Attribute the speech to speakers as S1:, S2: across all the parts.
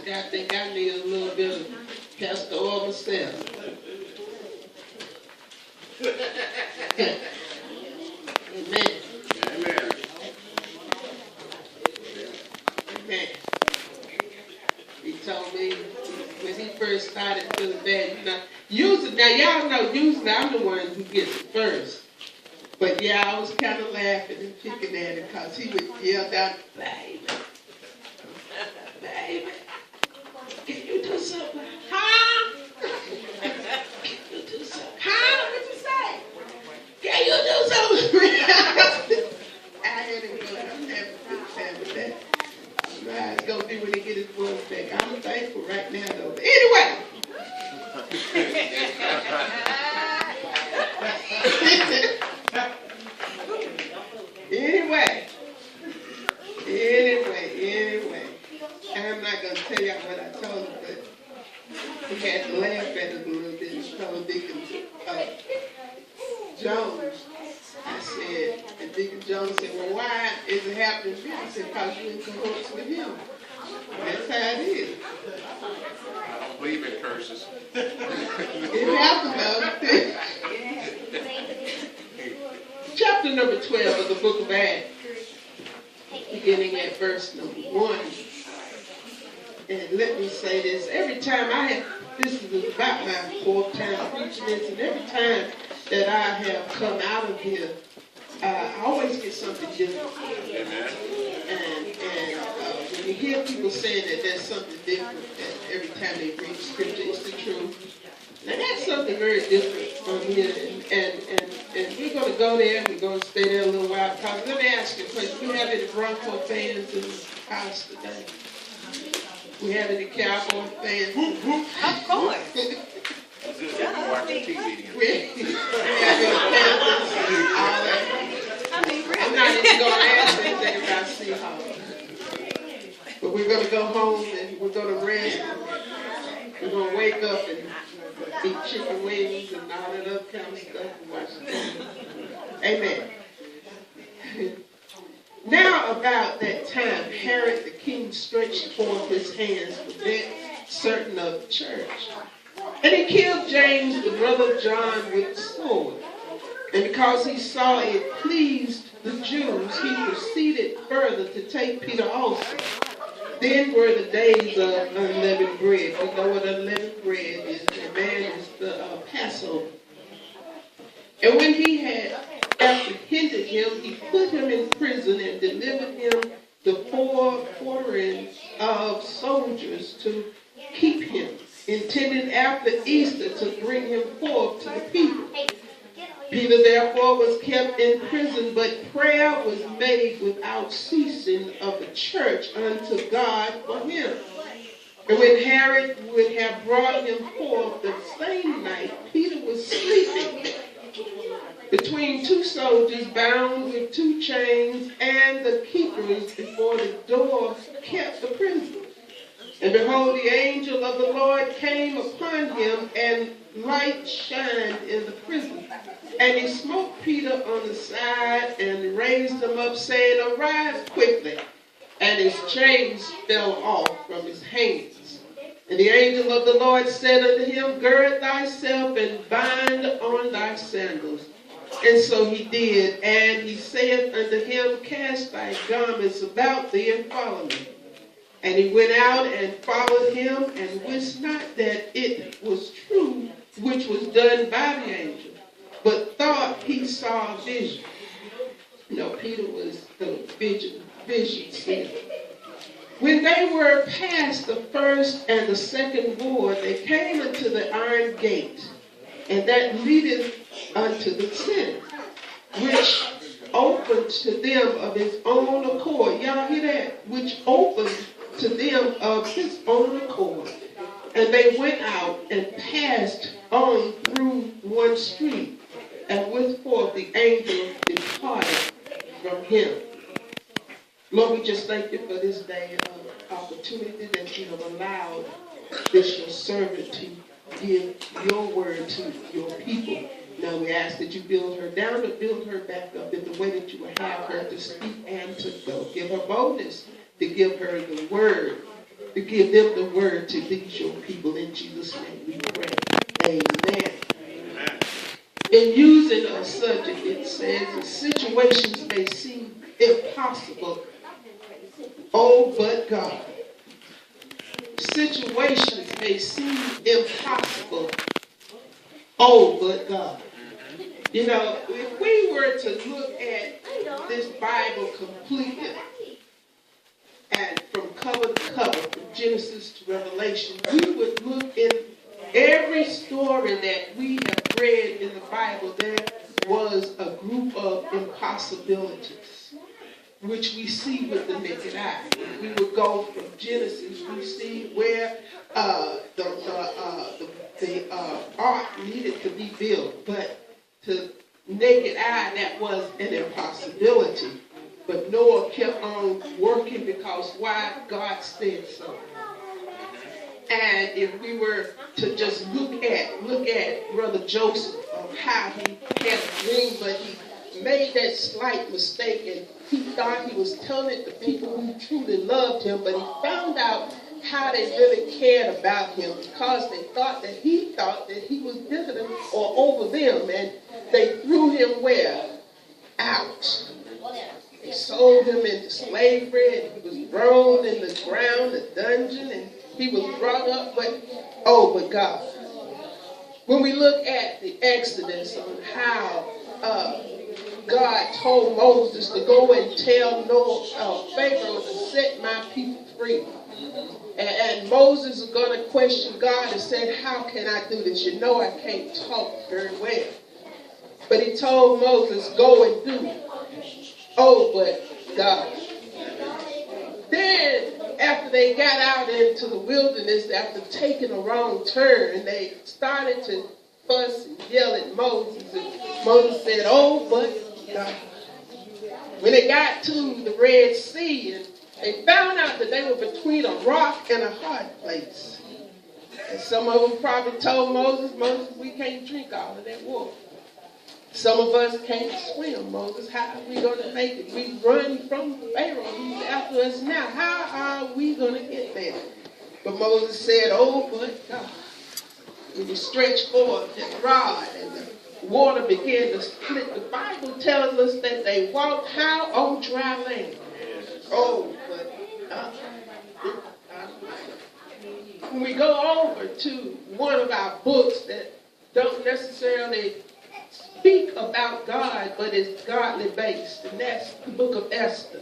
S1: I think I need a little bit of castor oil myself. Amen.
S2: Amen.
S1: Amen. He told me when he first started feeling bad, usually, now y'all know, usually I'm the one who gets it first. But yeah, I was kind of laughing and picking at him because he would yell down, baby, baby, can you do something? Huh? Can you do something? Huh? What you say? Can you do something? I had him go, I'm having a good time with that. Right, it's going to be when he get his voice back. I'm thankful right now, though. But anyway. Anyway. I'm not going to tell y'all what I told him, but he had to laugh at it a little bit. He told Deacon Jones. I said, and Deacon Jones said, well, why is it happening to me? I said, because you're in cahoots with him. That's how it is.
S2: I don't believe in curses.
S1: It happened, though. Chapter number 12 of the book of Acts, beginning at verse number 1. And let me say this. Every time this is about my fourth time preaching this, and every time that I have come out of here, I always get something different.
S2: Amen.
S1: And when you hear people saying that there's something different that every time they read scripture, it's the truth. Now that's something very different from here. And we're going to go there and we're going to stay there a little while. Because let me ask you a question. Do we have any Bronco fans in the house today? We have any Cowboy fans?
S3: Of course.
S1: I'm not even going to ask anything about Seahawks. But we're going to go home and we're going to rest. We're going to wake up and eat chicken wings and all that other kind of stuff and watch the TV. Amen. Now about that time, Herod the king stretched forth his hands to prevent certain of the church. And he killed James, the brother of John, with the sword. And because he saw it pleased the Jews, he proceeded further to take Peter also. Then were the days of unleavened bread. We know what unleavened bread is. Amen. It's the Passover. And when he had apprehended him, he put him in prison and delivered him to 4 quarterings of soldiers to keep him, intending after Easter to bring him forth to the people. Peter therefore was kept in prison, but prayer was made without ceasing of the church unto God for him. And when Herod would have brought him forth the same night, Peter was sleeping between 2 soldiers bound with 2 chains, and the keepers before the door kept the prisoner. And behold, the angel of the Lord came upon him, and light shined in the prison. And he smote Peter on the side and raised him up, saying, Arise quickly. And his chains fell off from his hands. And the angel of the Lord said unto him, Gird thyself and bind on thy sandals. And so he did. And he saith unto him, Cast thy garments about thee and follow me. And he went out and followed him, and wist not that it was true which was done by the angel, but thought he saw a vision. No, Peter was the vision seer. When they were past the first and the second ward, they came unto the iron gate, and that leadeth unto the tent, which opened to them of his own accord. Y'all hear that? Which opened to them of his own accord. And they went out and passed on through one street, and with forth the angel departed from him. Lord, we just thank you for this day of opportunity that you have allowed this your servant to give your word to your people. Now we ask that you build her down, but build her back up in the way that you will have her to speak and to go. Give her boldness to give her the word to give them the word to these your people. In Jesus' name we pray. Amen.
S2: Amen.
S1: In using a subject, it says the situations may seem impossible. Oh, but God. Situations may seem impossible. Oh, but God. You know, if we were to look at this Bible completely, and from cover to cover, from Genesis to Revelation, we would look in every story that we have read in the Bible. There was a group of impossibilities, which we see with the naked eye. We would go from Genesis, we see where the ark needed to be built, but to naked eye, that was an impossibility. But Noah kept on working because why? God said so. And if we were to just look at Brother Joseph, of how he had a dream, but he made that slight mistake, and he thought he was telling it to people who truly loved him, but he found out how they really cared about him, because they thought that he was different or over them, and they threw him where? Out. They sold him into slavery, and he was thrown in the ground, the dungeon, and he was brought up, but God. When we look at the Exodus on how God told Moses to go and tell Pharaoh to set my people free. And Moses is going to question God and said, how can I do this? You know I can't talk very well. But he told Moses, go and do it. Oh, but God. Then, after they got out into the wilderness, after taking a wrong turn, they started to fuss and yell at Moses. And Moses said, oh, but God. When they got to the Red Sea, and they found out that they were between a rock and a hard place. And some of them probably told Moses, we can't drink all of that water. Some of us can't swim, Moses. How are we going to make it? We run from Pharaoh. He's after us now. How are we going to get there? But Moses said, oh, but God. When you stretch forth his rod and the water began to split, the Bible tells us that they walked how? On dry land. Oh, but God. When we go over to one of our books that don't necessarily speak about God, but it's godly based, and that's the book of Esther.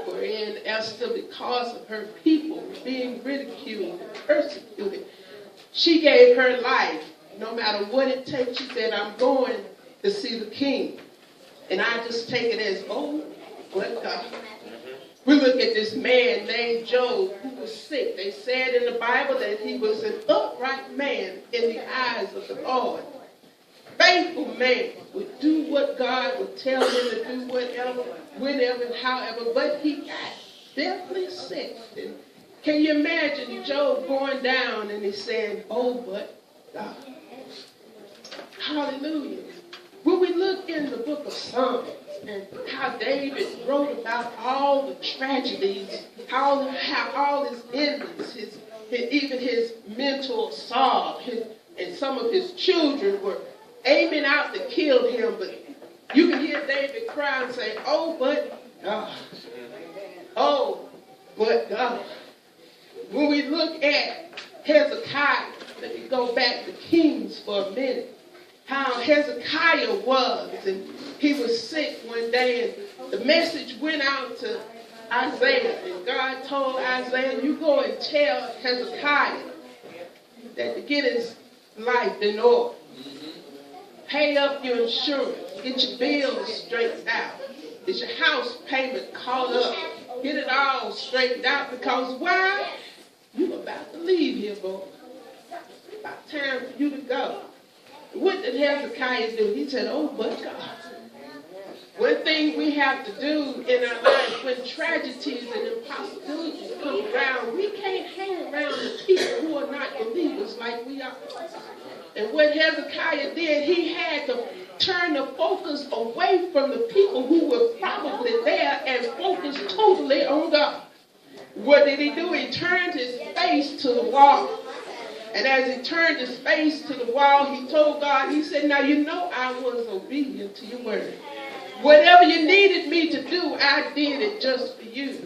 S1: Wherein Esther, because of her people being ridiculed and persecuted, she gave her life, no matter what it takes. She said, I'm going to see the king. And I just take it as, oh, but God. We look at this man named Job who was sick. They said in the Bible that he was an upright man in the eyes of the Lord. Faithful man would do what God would tell him to do, whatever, whenever, however, but he got deathly sick. And can you imagine Job going down and he's saying, oh, but God. Hallelujah. When we look in the book of Psalms and how David wrote about all the tragedies, how all his enemies, even his mental assault, and some of his children were aiming out to kill him, but you can hear David cry and say, oh, but God. Oh, but God. When we look at Hezekiah, let me go back to Kings for a minute, how Hezekiah was, and he was sick one day, and the message went out to Isaiah, and God told Isaiah, you go and tell Hezekiah that to get his life in order. Pay up your insurance. Get your bills straightened out. Is your house payment caught up? Get it all straightened out, because why? You're about to leave here, boy. About time for you to go. What did Hezekiah do? He said, oh, but God. One thing we have to do in our lives when tragedies and impossibilities come around, we can't hang around with people who are not believers like we are. And what Hezekiah did, he had to turn the focus away from the people who were probably there and focus totally on God. What did he do? He turned his face to the wall. And as he turned his face to the wall, he told God, he said, now you know I was obedient to your word. Whatever you needed me to do, I did it just for you.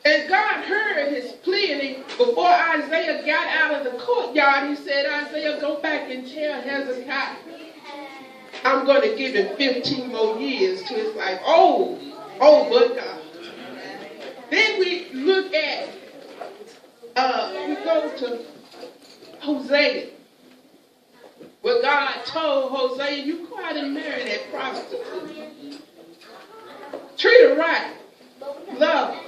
S1: And God heard his plea, and before Isaiah got out of the courtyard, he said, Isaiah, go back and tell Hezekiah, I'm going to give him 15 more years to his life. Oh, but God. Then we look at, we go to Hosea. Well, God told Hosea, you go out and marry that prostitute. Treat her right. Love her.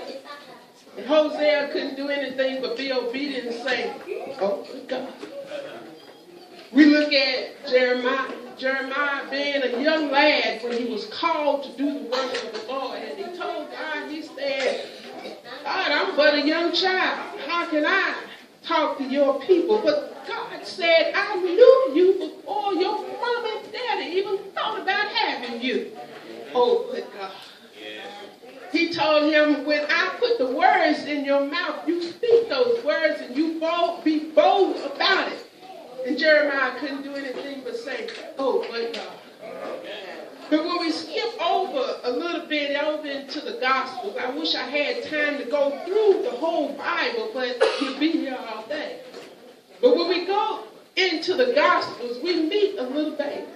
S1: And Hosea couldn't do anything but be obedient and say, oh, God. We look at Jeremiah. Jeremiah being a young lad when he was called to do the work of the Lord. And he told God, he said, God, I'm but a young child. How can I talk to your people? But God said, I knew you before your mom and daddy even thought about having you. Oh, good God. He told him, when I put the words in your mouth, you speak those words and you be bold about it. And Jeremiah couldn't do anything but say, oh, my God. But when we skip over a little bit over into the Gospels, I wish I had time to go through the whole Bible, but we'd be here all day. But when we go into the Gospels, we meet a little baby.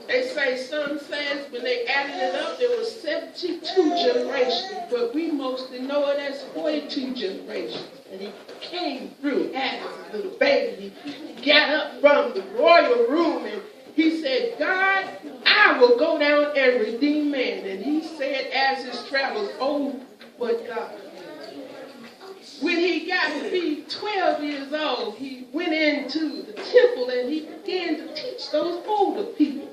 S1: They say, some says when they added it up, there was 72 generations, but we mostly know it as 42 generations. And he came through as a little baby. He got up from the royal room and he said, God, I will go down and redeem man. And he said as his travels, oh, but God. When he got to be 12 years old, he went into the temple and he began to teach those older people.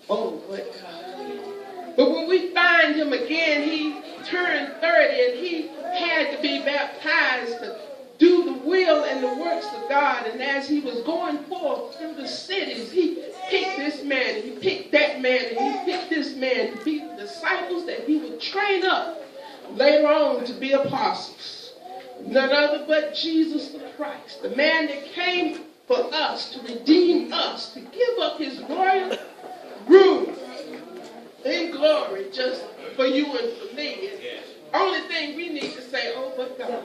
S1: Oh, but God. But when we find him again, he turned 30 and he had to be baptized to do the will and the works of God. And as he was going forth through the cities, he picked this man, and he picked that man, and he picked this man to be the disciples that he would train up later on to be apostles. None other but Jesus the Christ, the man that came for us, to redeem us, to give up his royal room in glory just for you and for me. Only thing we need to say, oh, but God.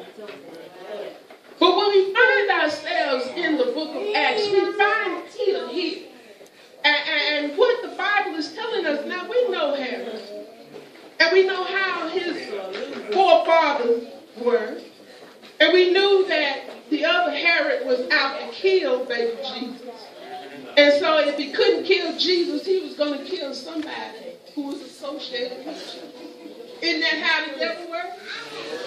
S1: But when we find ourselves in the book of Acts, we find Peter here. And what the Bible is telling us, now we know Herod. And we know how his forefathers were. And we knew that the other Herod was out to kill baby Jesus. And so if he couldn't kill Jesus, he was going to kill somebody who was associated with Jesus. Isn't that how the devil works?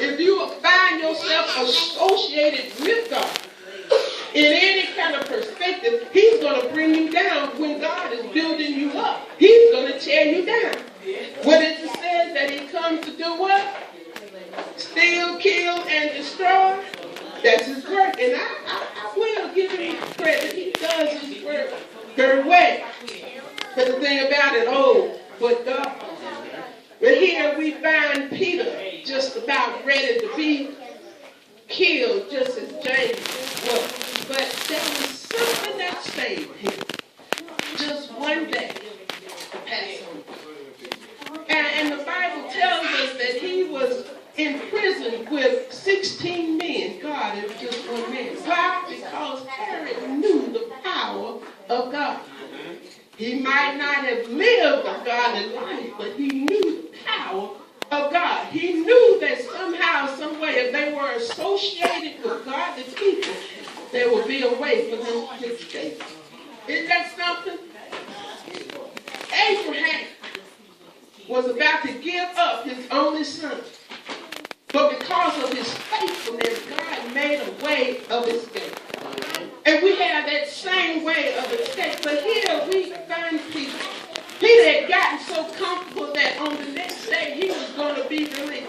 S1: If you find yourself associated with God in any kind of perspective, he's going to bring you down. When God is building you up, he's going to tear you down. What it says that he comes to do what? Steal, kill, and destroy. That's his work. And I will give him credit. He does his work very well. But the thing about it, oh, but God. But here we find Peter just about ready to be killed, just as James was. But there was something that saved him. Just one day to pass on. And the Bible tells us that he was in prison with 16 men. God, it was just one man. Why? Because Herod knew the power of God. He might not have lived a godly life, but he knew the power of God. He knew that somehow, some way, if they were associated with godly people, there would be a way for them to escape. Isn't that something? Abraham was about to give up his only son. But because of his faithfulness, God made a way of escape. And we have that same way of escape. But here we find Peter. Peter had gotten so comfortable that on the next day he was going to be released.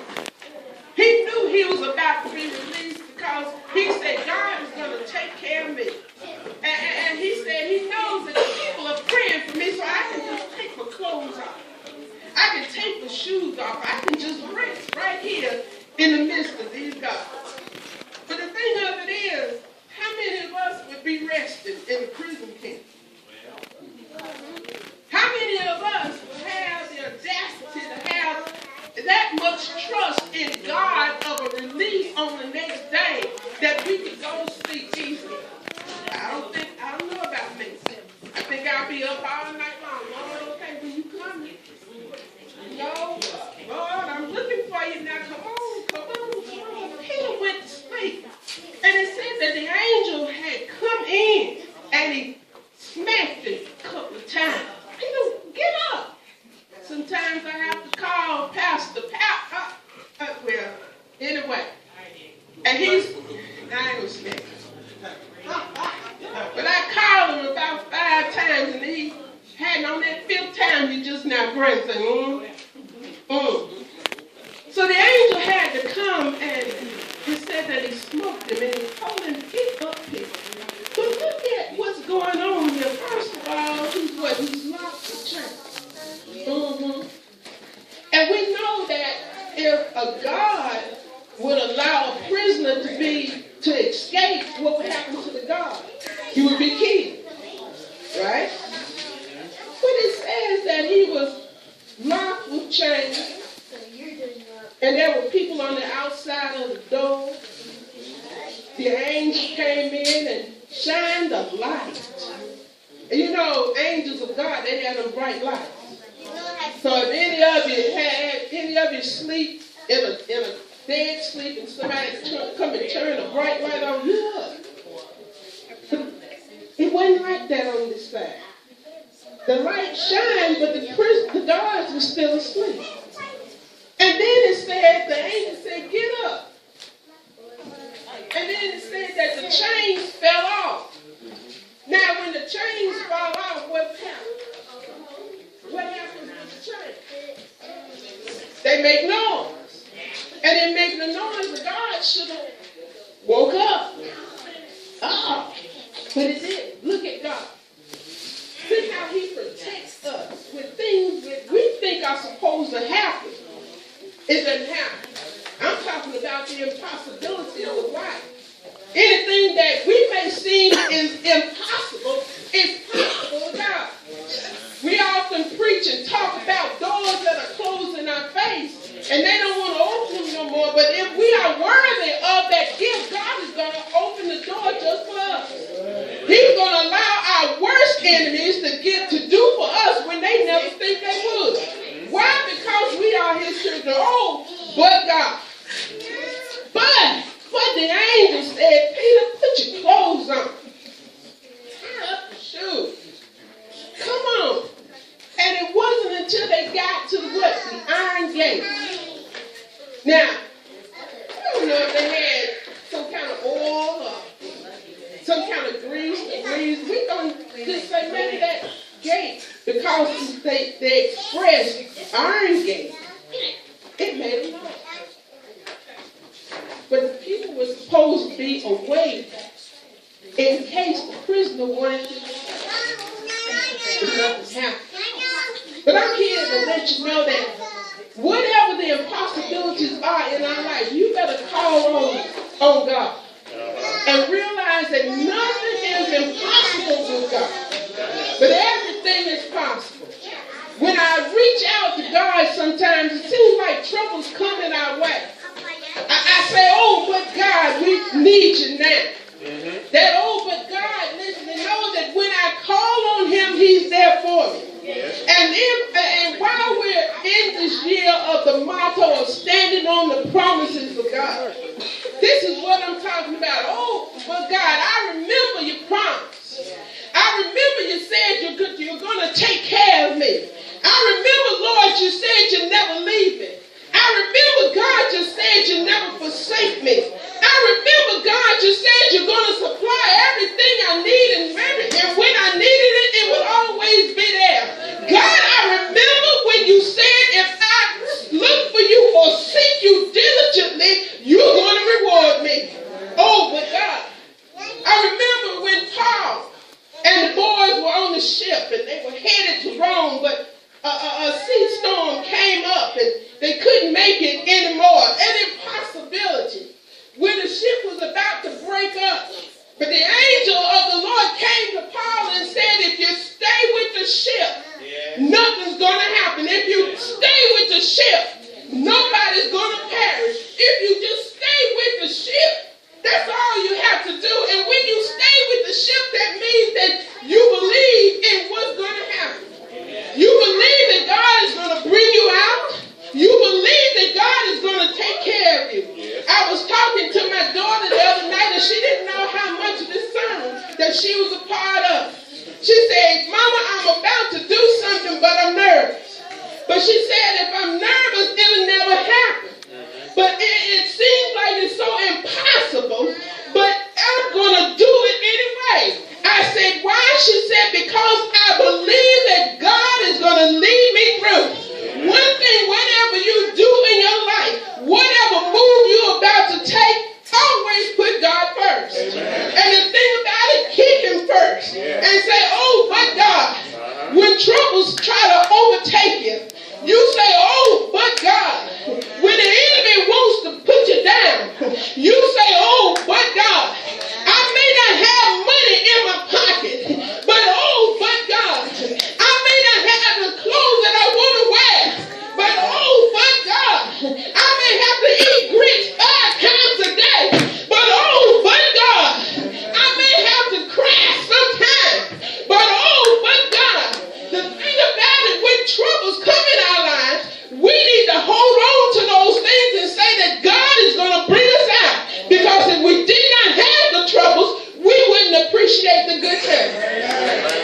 S1: He knew he was about to be released because he said God is going to take care of me. And he said he knows that the people are praying for me, so I can just take my clothes off. I can take my shoes off. I can just rest right here in the midst of these gods. But the thing of it is, how many of us would be resting in the prison camp? How many of us would have the audacity to have that much trust in God of a release on the next day that we could go to sleep easily? I don't know about me. I think I'll be up all night long. Lord, okay, when you come, no, Lord, I'm looking for you now. Come on. Peter went to sleep. And it said that the angel had come in and he smacked him a couple of times. Peter, get up. Sometimes I have to call Pastor well, anyway. And I ain't gonna smack him. But I called him about 5 times and he hadn't on that 5th time he just now grunting saying, So the angel had to come and he said that he smoked him and he told him, get up here. But look at what's going on here. First of all, he's locked the church. And we know that if a God would allow a prisoner to escape, what would happen to the God? He would be killed. Right? But it says that he was locked with chains. And there were people on the outside of the door. The angel came in and shined a light. And you know, angels of God, they had them bright lights. So if any of you sleep in a dead sleep and somebody come and turn a bright light on you up. It wasn't like that on this side. The light shined, but the guards were still asleep. And then it said, the angel said, get up. And then it said that the chains fell off. Now, when the chains fall off, what happened? What happens with the chains? They make noise. And in making the noise, the guards should have woke up. But it didn't. Look at God. See how he protects us with things that we think are supposed to happen. It doesn't happen. I'm talking about the impossibility of life. Anything that we may seem is impossible is possible with God. We often preach and talk about doors that are closed in our face, and they don't want to open them no more. But if we are worthy of that gift, God is going to open the door just for us. He's going to allow our worst enemies to do for us when they never think they would. Why? Because we are his children. Oh, but God. But the angel said, Peter, put your clothes on. Tie up your shoes. Come on. And it wasn't until they got to the iron gate. Now, I don't know if they had some kind of oil or some kind of grease. We're going to just say maybe that gate, because they expressed iron gate. It made a noise. But the people were supposed to be awake in case the prisoner wanted to. Nothing happened. But I'm here to let you know that whatever the impossibilities are in our life, you better call on God. And realize that nothing is impossible with God. But everything is possible. When I reach out to God sometimes, it seems like trouble's coming our way. I say, oh, but God, we need you now. That, oh, but God, listen, and know that when I call on him, he's there for me. And while we're in this year of the motto of standing on the promises of God, this is what I'm talking about. Oh, but God, I remember your promise. I remember you said you're going to take care of me. I remember, Lord, you said you'd never leave me. I remember, God, you said you never forsake me. I remember, God, you said you're going to supply everything I need, and when I needed it, it would always be there. God, I remember when you said if I look for you or seek you diligently, you're going to reward me. Oh, but God, I remember when Paul and the boys were on the ship and they were headed to Rome, but a sea storm came up and they couldn't make it anymore. An impossible about to break up. But the angel of the Lord came to Paul and said, if you stay with the ship, nothing's going to happen. If you stay with the ship, nobody's going to perish. If you just stay with the ship, that's all you have to do. And when you stay with the ship, that means that you believe in what's going to happen. You believe that God is going to bring you out. You believe that God is going to take care of you. I was talking to my daughter the other night, and she didn't know how much of this sermon that she was a part of. She said, Mama, I'm about to do something, but I'm nervous. But she said, if I'm nervous, it'll never happen. But it seems like it's so impossible, but I'm going to do it anyway. I said, why? She said, because I believe that God is going to lead me through. One thing, whatever you do in your life, whatever move you're about to take, always put God first. And the thing about it, keep him first. And say, oh, but God, when troubles try to overtake you, you say, oh, but God. When the enemy wants to put you down, you say, oh, but God. I may not have money in my pocket, but oh, but God. I may not have the clothes that I want to wear, but oh, but God. I may have to eat grits 5 times a day, but oh, but God. I may have to crash sometimes, but oh, but God. The thing about it, when troubles come in our lives, we need to hold on to those things and say that God is going to bring us out. Because if we did not have the troubles, we wouldn't appreciate the good times.